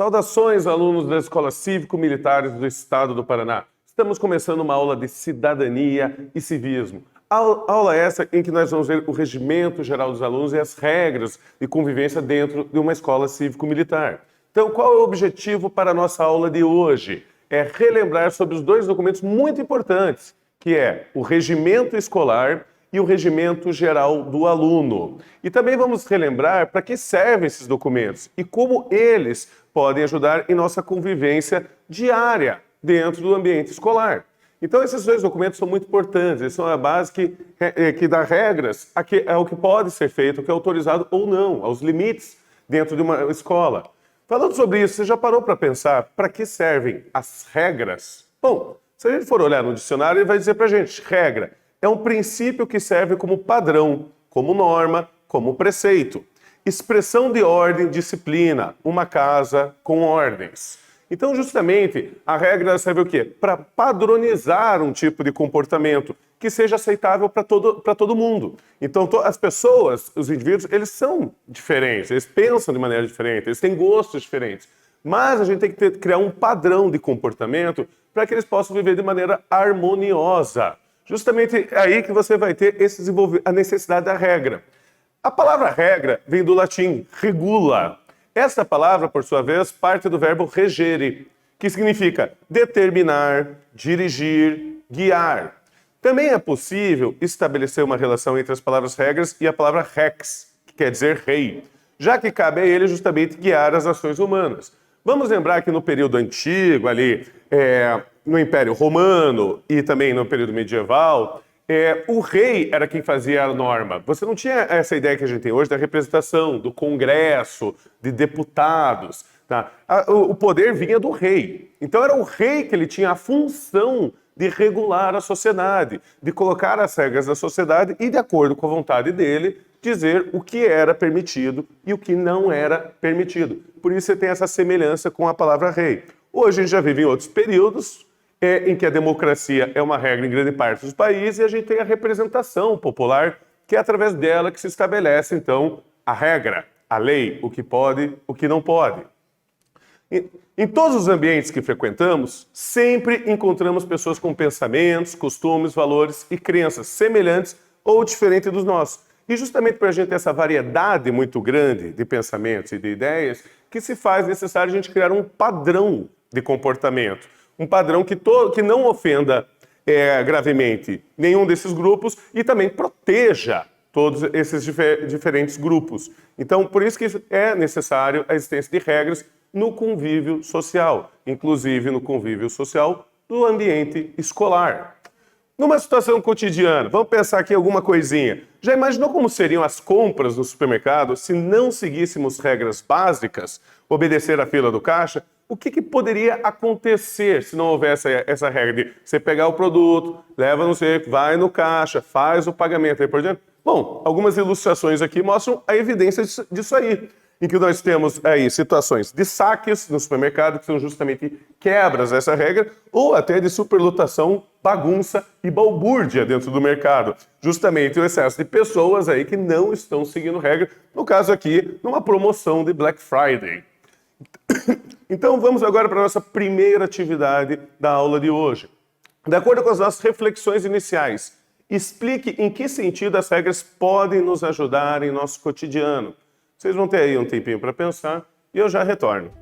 Saudações, alunos da Escola Cívico-Militares do Estado do Paraná. Estamos começando uma aula de cidadania e civismo. Aula essa em que nós vamos ver o regimento geral dos alunos e as regras de convivência dentro de uma escola cívico-militar. Então, qual é o objetivo para a nossa aula de hoje? É relembrar sobre os dois documentos muito importantes, que é o regimento escolar e o regimento geral do aluno. E também vamos relembrar para que servem esses documentos e como eles podem ajudar em nossa convivência diária dentro do ambiente escolar. Então, esses dois documentos são muito importantes, eles são a base que dá regras ao que pode ser feito, o que é autorizado ou não, aos limites dentro de uma escola. Falando sobre isso, você já parou para pensar para que servem as regras? Bom, se a gente for olhar no dicionário, ele vai dizer para a gente, regra é um princípio que serve como padrão, como norma, como preceito. Expressão de ordem, disciplina, uma casa com ordens. Então, justamente, a regra serve o quê? Para padronizar um tipo de comportamento que seja aceitável para todo mundo. Então, as pessoas, os indivíduos, eles são diferentes, eles pensam de maneira diferente, eles têm gostos diferentes. Mas a gente tem que criar um padrão de comportamento para que eles possam viver de maneira harmoniosa. Justamente aí que você vai ter a necessidade da regra. A palavra regra vem do latim regula. Essa palavra, por sua vez, parte do verbo regere, que significa determinar, dirigir, guiar. Também é possível estabelecer uma relação entre as palavras regras e a palavra rex, que quer dizer rei, já que cabe a ele justamente guiar as ações humanas. Vamos lembrar que no período antigo, ali, no Império Romano e também no período medieval, o rei era quem fazia a norma. Você não tinha essa ideia que a gente tem hoje da representação, do Congresso, de deputados. Tá? O poder vinha do rei. Então era o rei que ele tinha a função de regular a sociedade, de colocar as regras da sociedade e, de acordo com a vontade dele, dizer o que era permitido e o que não era permitido. Por isso você tem essa semelhança com a palavra rei. Hoje a gente já vive em outros períodos, em que a democracia é uma regra em grande parte dos países e a gente tem a representação popular, que é através dela que se estabelece, então, a regra, a lei, o que pode, o que não pode. Em todos os ambientes que frequentamos, sempre encontramos pessoas com pensamentos, costumes, valores e crenças semelhantes ou diferentes dos nossos. E justamente para a gente ter essa variedade muito grande de pensamentos e de ideias, que se faz necessário a gente criar um padrão de comportamento. Um padrão que não ofenda gravemente nenhum desses grupos e também proteja todos esses diferentes grupos. Então, por isso que é necessário a existência de regras no convívio social, inclusive no convívio social do ambiente escolar. Numa situação cotidiana, vamos pensar aqui alguma coisinha. Já imaginou como seriam as compras no supermercado se não seguíssemos regras básicas, obedecer à fila do caixa? O que poderia acontecer se não houvesse essa regra de você pegar o produto, leva no seco, vai no caixa, faz o pagamento aí por diante? Bom, algumas ilustrações aqui mostram a evidência disso aí, em que nós temos aí situações de saques no supermercado, que são justamente quebras dessa regra, ou até de superlotação, bagunça e balbúrdia dentro do mercado. Justamente o excesso de pessoas aí que não estão seguindo regra, no caso aqui, numa promoção de Black Friday. Então vamos agora para a nossa primeira atividade da aula de hoje. De acordo com as nossas reflexões iniciais, explique em que sentido as regras podem nos ajudar em nosso cotidiano. Vocês vão ter aí um tempinho para pensar e eu já retorno.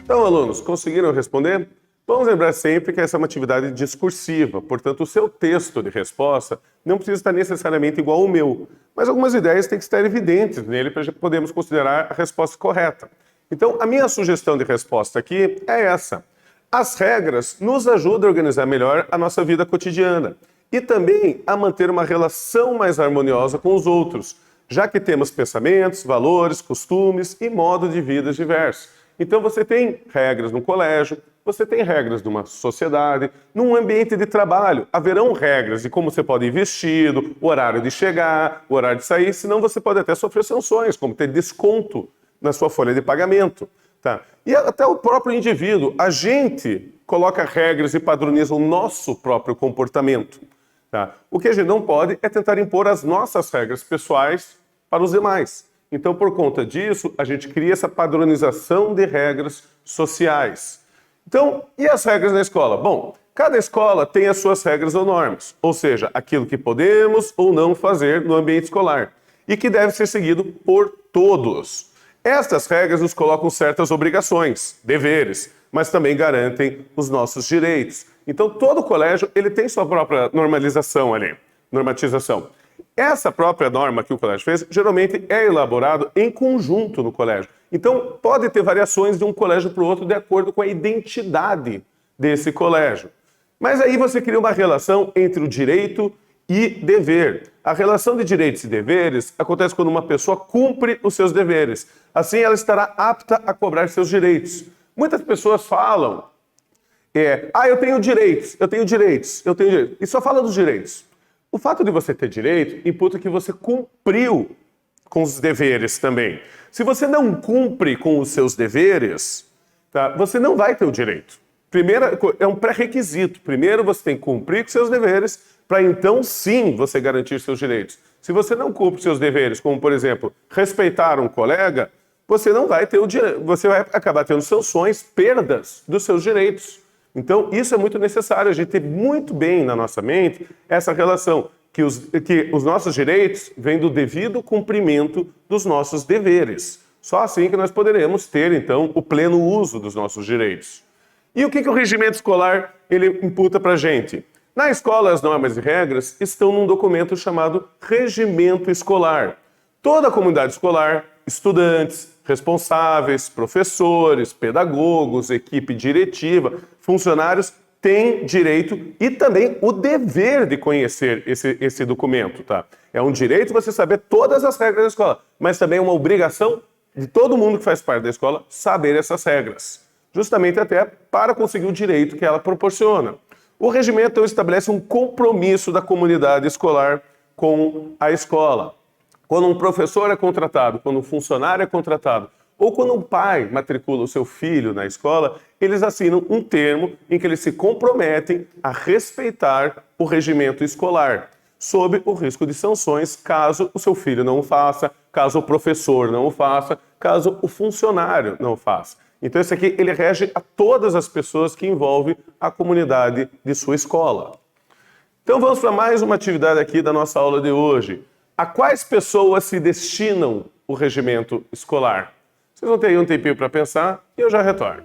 Então, alunos, conseguiram responder? Vamos lembrar sempre que essa é uma atividade discursiva, portanto, o seu texto de resposta não precisa estar necessariamente igual ao meu, mas algumas ideias têm que estar evidentes nele para podermos considerar a resposta correta. Então, a minha sugestão de resposta aqui é essa. As regras nos ajudam a organizar melhor a nossa vida cotidiana e também a manter uma relação mais harmoniosa com os outros, já que temos pensamentos, valores, costumes e modo de vida diversos. Então você tem regras no colégio, você tem regras numa sociedade, num ambiente de trabalho. Haverão regras de como você pode ir vestido, o horário de chegar, o horário de sair, senão você pode até sofrer sanções, como ter desconto na sua folha de pagamento. Tá? E até o próprio indivíduo, a gente coloca regras e padroniza o nosso próprio comportamento. Tá? O que a gente não pode é tentar impor as nossas regras pessoais para os demais. Então, por conta disso, a gente cria essa padronização de regras sociais. Então, e as regras na escola? Bom, cada escola tem as suas regras ou normas, ou seja, aquilo que podemos ou não fazer no ambiente escolar, e que deve ser seguido por todos. Estas regras nos colocam certas obrigações, deveres, mas também garantem os nossos direitos. Então, todo colégio ele tem sua própria normatização. Essa própria norma que o colégio fez, geralmente é elaborado em conjunto no colégio. Então, pode ter variações de um colégio para o outro de acordo com a identidade desse colégio. Mas aí você cria uma relação entre o direito e dever. A relação de direitos e deveres acontece quando uma pessoa cumpre os seus deveres. Assim, ela estará apta a cobrar seus direitos. Muitas pessoas falam, eu tenho direitos. E só fala dos direitos. O fato de você ter direito imputa que você cumpriu com os deveres também. Se você não cumpre com os seus deveres, tá, você não vai ter o direito. Primeiro, é um pré-requisito. Primeiro você tem que cumprir com seus deveres para então sim você garantir seus direitos. Se você não cumpre seus deveres, como por exemplo, respeitar um colega, você não vai ter o direito, você vai acabar tendo sanções, perdas dos seus direitos. Então, isso é muito necessário, a gente ter muito bem na nossa mente essa relação, que os nossos direitos vêm do devido cumprimento dos nossos deveres. Só assim que nós poderemos ter, então, o pleno uso dos nossos direitos. E o que o regimento escolar ele imputa para a gente? Na escola, as normas e regras estão num documento chamado Regimento Escolar. Toda a comunidade escolar, estudantes, responsáveis, professores, pedagogos, equipe diretiva, funcionários têm direito e também o dever de conhecer esse documento, tá? É um direito você saber todas as regras da escola, mas também é uma obrigação de todo mundo que faz parte da escola saber essas regras, justamente até para conseguir o direito que ela proporciona. O regimento então, estabelece um compromisso da comunidade escolar com a escola. Quando um professor é contratado, quando um funcionário é contratado, ou quando um pai matricula o seu filho na escola, eles assinam um termo em que eles se comprometem a respeitar o regimento escolar, sob o risco de sanções caso o seu filho não o faça, caso o professor não o faça, caso o funcionário não o faça. Então esse aqui ele rege a todas as pessoas que envolvem a comunidade de sua escola. Então vamos para mais uma atividade aqui da nossa aula de hoje. A quais pessoas se destinam o regimento escolar? Vocês vão ter aí um tempinho para pensar e eu já retorno.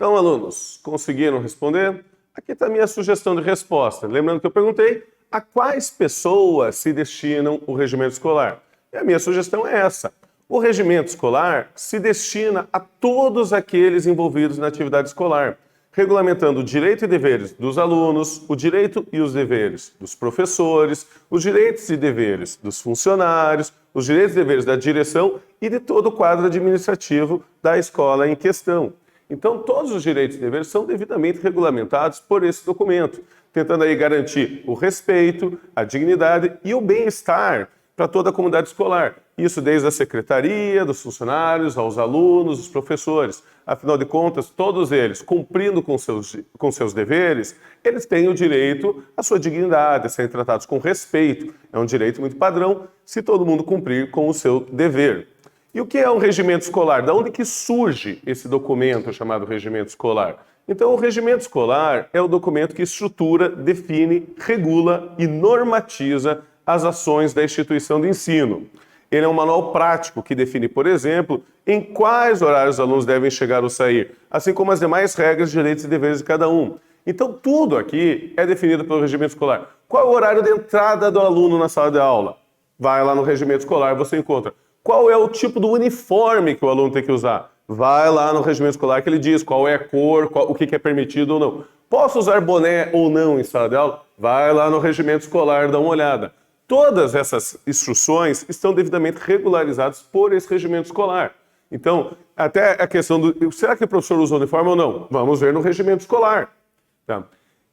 Então, alunos, conseguiram responder? Aqui está a minha sugestão de resposta. Lembrando que eu perguntei a quais pessoas se destinam o regimento escolar. E a minha sugestão é essa. O regimento escolar se destina a todos aqueles envolvidos na atividade escolar, regulamentando o direito e deveres dos alunos, o direito e os deveres dos professores, os direitos e deveres dos funcionários, os direitos e deveres da direção e de todo o quadro administrativo da escola em questão. Então, todos os direitos e deveres são devidamente regulamentados por esse documento, tentando aí garantir o respeito, a dignidade e o bem-estar para toda a comunidade escolar. Isso desde a secretaria, dos funcionários, aos alunos, os professores. Afinal de contas, todos eles, cumprindo com seus deveres, eles têm o direito à sua dignidade, a serem tratados com respeito. É um direito muito padrão se todo mundo cumprir com o seu dever. E o que é um regimento escolar? Da onde que surge esse documento chamado regimento escolar? Então, o regimento escolar é o documento que estrutura, define, regula e normatiza as ações da instituição de ensino. Ele é um manual prático que define, por exemplo, em quais horários os alunos devem chegar ou sair, assim como as demais regras, direitos e deveres de cada um. Então, tudo aqui é definido pelo regimento escolar. Qual é o horário de entrada do aluno na sala de aula? Vai lá no regimento escolar e você encontra. Qual é o tipo do uniforme que o aluno tem que usar? Vai lá no regimento escolar que ele diz qual é a cor, o que é permitido ou não. Posso usar boné ou não em sala de aula? Vai lá no regimento escolar, dá uma olhada. Todas essas instruções estão devidamente regularizadas por esse regimento escolar. Então, até a questão do... Será que o professor usa uniforme ou não? Vamos ver no regimento escolar. Tá?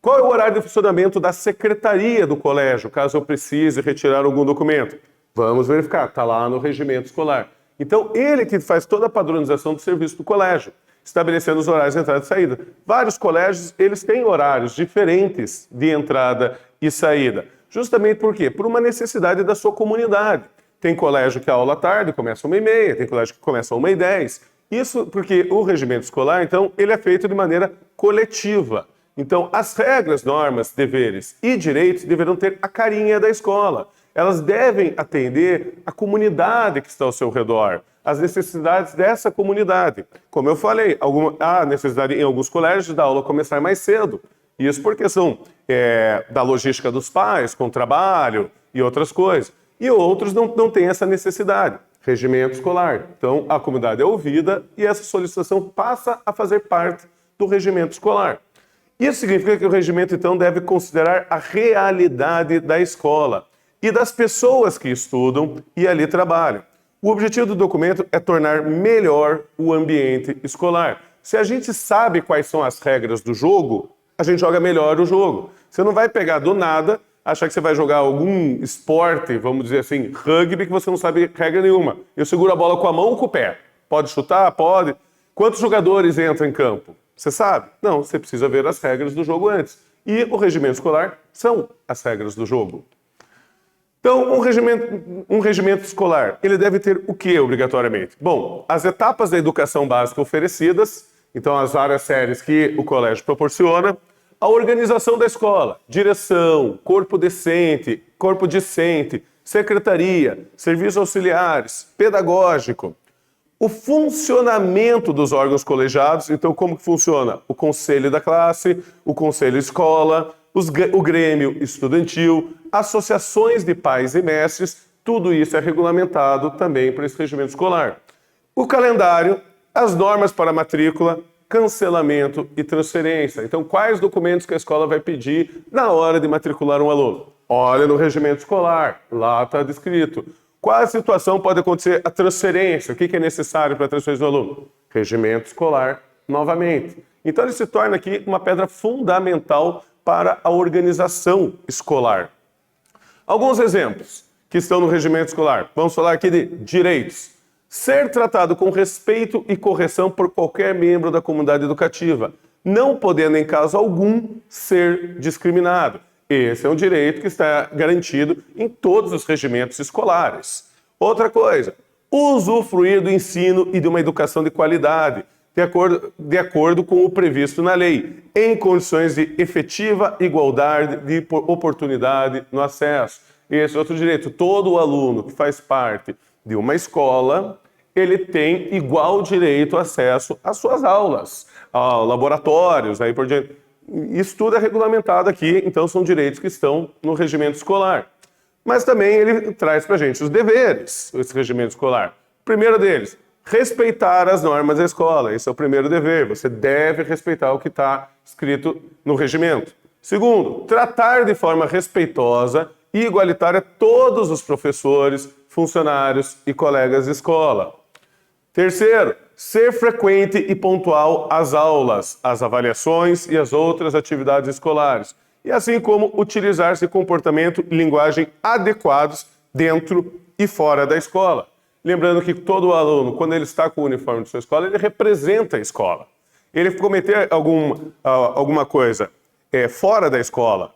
Qual é o horário de funcionamento da secretaria do colégio, caso eu precise retirar algum documento? Vamos verificar, está lá no regimento escolar. Então, ele que faz toda a padronização do serviço do colégio, estabelecendo os horários de entrada e saída. Vários colégios, eles têm horários diferentes de entrada e saída. Justamente por quê? Por uma necessidade da sua comunidade. Tem colégio que a aula à tarde começa às 1h30, tem colégio que começa às 1h10. Isso porque o regimento escolar, então, ele é feito de maneira coletiva. Então, as regras, normas, deveres e direitos deverão ter a carinha da escola. Elas devem atender a comunidade que está ao seu redor, as necessidades dessa comunidade. Como eu falei, há necessidade em alguns colégios da aula começar mais cedo. Isso por questão da logística dos pais, com trabalho e outras coisas. E outros não têm essa necessidade. Regimento escolar. Então, a comunidade é ouvida e essa solicitação passa a fazer parte do regimento escolar. Isso significa que o regimento, então, deve considerar a realidade da escola e das pessoas que estudam e ali trabalham. O objetivo do documento é tornar melhor o ambiente escolar. Se a gente sabe quais são as regras do jogo, a gente joga melhor o jogo. Você não vai pegar do nada, achar que você vai jogar algum esporte, vamos dizer assim, rugby, que você não sabe regra nenhuma. Eu seguro a bola com a mão ou com o pé? Pode chutar? Pode. Quantos jogadores entram em campo? Você sabe? Não, você precisa ver as regras do jogo antes. E o regimento escolar são as regras do jogo. Então, um regimento escolar, ele deve ter o que obrigatoriamente? Bom, as etapas da educação básica oferecidas, então as várias séries que o colégio proporciona, a organização da escola, direção, corpo discente, secretaria, serviços auxiliares, pedagógico, o funcionamento dos órgãos colegiados, então como que funciona? O conselho da classe, o conselho escola, o grêmio estudantil, associações de pais e mestres, tudo isso é regulamentado também por esse regimento escolar. O calendário, as normas para matrícula, cancelamento e transferência. Então, quais documentos que a escola vai pedir na hora de matricular um aluno? Olha no regimento escolar, lá está descrito. Qual a situação pode acontecer a transferência? O que é necessário para a transferência do aluno? Regimento escolar, novamente. Então, ele se torna aqui uma pedra fundamental para a organização escolar. Alguns exemplos que estão no regimento escolar. Vamos falar aqui de direitos. Ser tratado com respeito e correção por qualquer membro da comunidade educativa, não podendo em caso algum ser discriminado. Esse é um direito que está garantido em todos os regimentos escolares. Outra coisa, usufruir do ensino e de uma educação de qualidade, de acordo com o previsto na lei, em condições de efetiva igualdade de oportunidade no acesso. Esse é outro direito. Todo aluno que faz parte de uma escola, ele tem igual direito acesso às suas aulas, a laboratórios, aí por diante. Isso tudo é regulamentado aqui, então são direitos que estão no regimento escolar. Mas também ele traz para a gente os deveres, esse regimento escolar. O primeiro deles, respeitar as normas da escola. Esse é o primeiro dever. Você deve respeitar o que está escrito no regimento. Segundo, tratar de forma respeitosa e igualitária todos os professores, funcionários e colegas de escola. Terceiro, ser frequente e pontual às aulas, às avaliações e às outras atividades escolares. E assim como utilizar-se comportamento e linguagem adequados dentro e fora da escola. Lembrando que todo aluno, quando ele está com o uniforme de sua escola, ele representa a escola. Ele cometer alguma coisa fora da escola,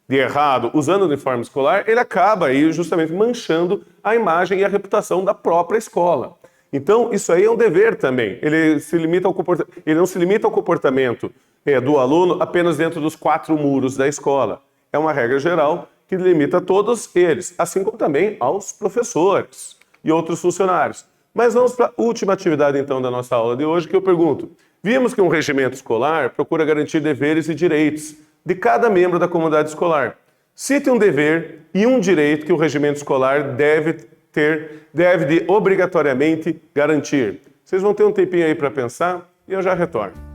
de errado, usando o uniforme escolar, ele acaba aí justamente manchando a imagem e a reputação da própria escola. Então, isso aí é um dever também. Ele não se limita ao comportamento do aluno apenas dentro dos 4 muros da escola. É uma regra geral que limita a todos eles, assim como também aos professores e outros funcionários. Mas vamos para a última atividade, então, da nossa aula de hoje, que eu pergunto. Vimos que um regimento escolar procura garantir deveres e direitos de cada membro da comunidade escolar. Cite um dever e um direito que o regimento escolar deve obrigatoriamente garantir. Vocês vão ter um tempinho aí para pensar e eu já retorno.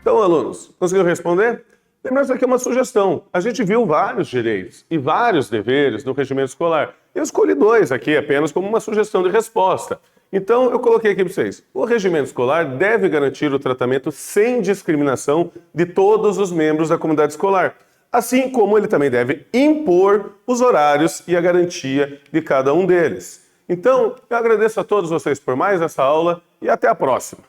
Então, alunos, conseguiram responder? Lembrando, isso aqui é uma sugestão. A gente viu vários direitos e vários deveres no regimento escolar. Eu escolhi 2 aqui apenas como uma sugestão de resposta. Então, eu coloquei aqui para vocês. O regimento escolar deve garantir o tratamento sem discriminação de todos os membros da comunidade escolar, assim como ele também deve impor os horários e a garantia de cada um deles. Então, eu agradeço a todos vocês por mais essa aula e até a próxima.